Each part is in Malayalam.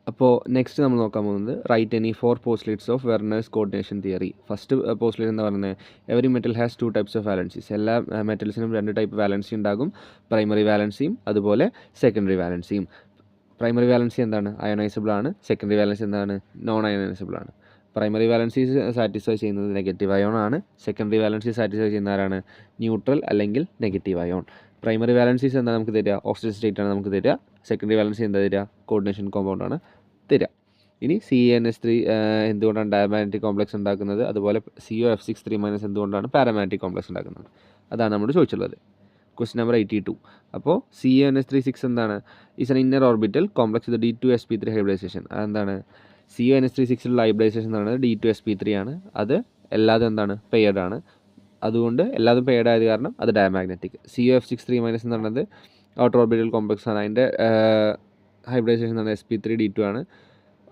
അപ്പോൾ നെക്സ്റ്റ് നമ്മൾ നോക്കാൻ പോകുന്നത് write any 4 postulates of Werner's coordination theory. First postulate എന്ന് പറയുന്നത് every metal has 2 types of valencies. എല്ലാ മെറ്റൽസിനും 2 ടൈപ്പ് വാലൻസി ഉണ്ടാകും. പ്രൈമറി വാലൻസിയും അതുപോലെ സെക്കൻഡറി വാലൻസിയും. പ്രൈമറി വാലൻസി എന്താണ്? അയണൈസബിൾ ആണ്. സെക്കൻഡറി വാലൻസി എന്താണ്? നോൺ അയണൈസബിൾ ആണ്. പ്രൈമറി വാലൻസി സാറ്റിസ്ഫൈ ചെയ്യുന്നത് നെഗറ്റീവ് അയോൺ ആണ്. സെക്കൻഡറി വാലൻസി സാറ്റിസ്ഫൈ ചെയ്യുന്ന ആരാണ്? ന്യൂട്രൽ അല്ലെങ്കിൽ നെഗറ്റീവ് അയോൺ. പ്രൈമറി വാലൻസീസ് എന്താ നമുക്ക് തരിക? ഓക്സിജൻ സ്റ്റേറ്റ് ആണ് നമുക്ക് തരിക. സെക്കൻഡറി വാലൻസി എന്താ തരിക? കോർഡിനേഷൻ കോമ്പൗണ്ട് ആണ് തരിക. ഇനി CnH3 എന്തുകൊണ്ടാണ് ഡയമാഗ്നറ്റിക് കോംപ്ലക്സ് ഉണ്ടാക്കുന്നത്? അതുപോലെ COF6 3- എന്തുകൊണ്ടാണ് പാരാമാഗ്നറ്റിക് കോംപ്ലക്സ് ഉണ്ടാക്കുന്നത്? അതാണ് നമ്മൾ ചോദിച്ചുള്ളത്. Question number 82. അപ്പോൾ CnH3 എന്താണ്? Is an inner orbital complex with D2sp3 hybridisation. അതെന്താണ്? CnH3 ഹൈബ്രിഡൈസേഷൻ എന്ന് പറയുന്നത് D2sp3 ആണ്. അത് എല്ലാതും എന്താണ്? പെയർഡ് ആണ്. അതുകൊണ്ട് എല്ലാതും പെയർഡ് ആയത് കാരണം അത് ഡയമാഗ്നറ്റിക്. COF6 3- എന്ന് പറയുന്നത് ഔട്ടർ ഓർബിറ്റൽ കോംപ്ലക്സ് ആണ്. അതിൻ്റെ ഹൈബ്രിഡൈസേഷൻ എന്ന് പറയുന്നത് sp3d2 ആണ്.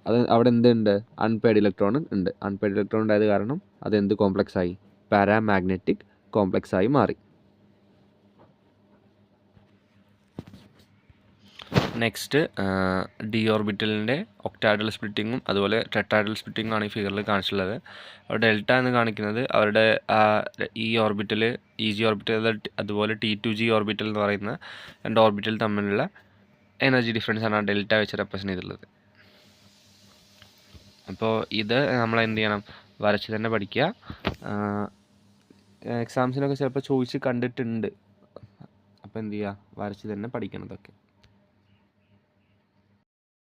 അത് അവിടെ എന്തുണ്ട്? അൺപെയർഡ് ഇലക്ട്രോൺ ഉണ്ട്. അൺപെയർഡ് ഇലക്ട്രോൺ ഉണ്ടായത് കാരണം അത് എന്ത് കോംപ്ലക്സ് ആയി? പാരാമാഗ്നറ്റിക് കോംപ്ലക്സ് ആയി മാറി. നെക്സ്റ്റ് ഡി ഓർബിറ്റലിൻ്റെ ഒക്ടാഡൽ സ്പ്ലിറ്റിങ്ങും അതുപോലെ ടെട്രാഡൽ സ്പ്ലിറ്റിങ്ങും ആണ് ഈ ഫിഗറിൽ കാണിച്ചിട്ടുള്ളത്. അവിടെ ഡെൽറ്റ എന്ന് കാണിക്കുന്നത് അവരുടെ ഈ ഓർബിറ്റൽ EG ഓർബിറ്റൽ അതുപോലെ T2G ഓർബിറ്റൽ എന്ന് പറയുന്ന 2 ഓർബിറ്റൽ തമ്മിലുള്ള എനർജി ഡിഫറൻസ് ആണ് ഡെൽറ്റ വെച്ച് റെപ്രസെൻ്റ് ചെയ്തിട്ടുള്ളത്. അപ്പോൾ ഇത് നമ്മൾ എന്ത് ചെയ്യണം? വരച്ച് തന്നെ പഠിക്കുക. എക്സാംസിനൊക്കെ ചിലപ്പോൾ ചോദിച്ച് കണ്ടിട്ടുണ്ട്. അപ്പോൾ എന്ത് ചെയ്യുക? വരച്ച് തന്നെ പഠിക്കണം ഇതൊക്കെ.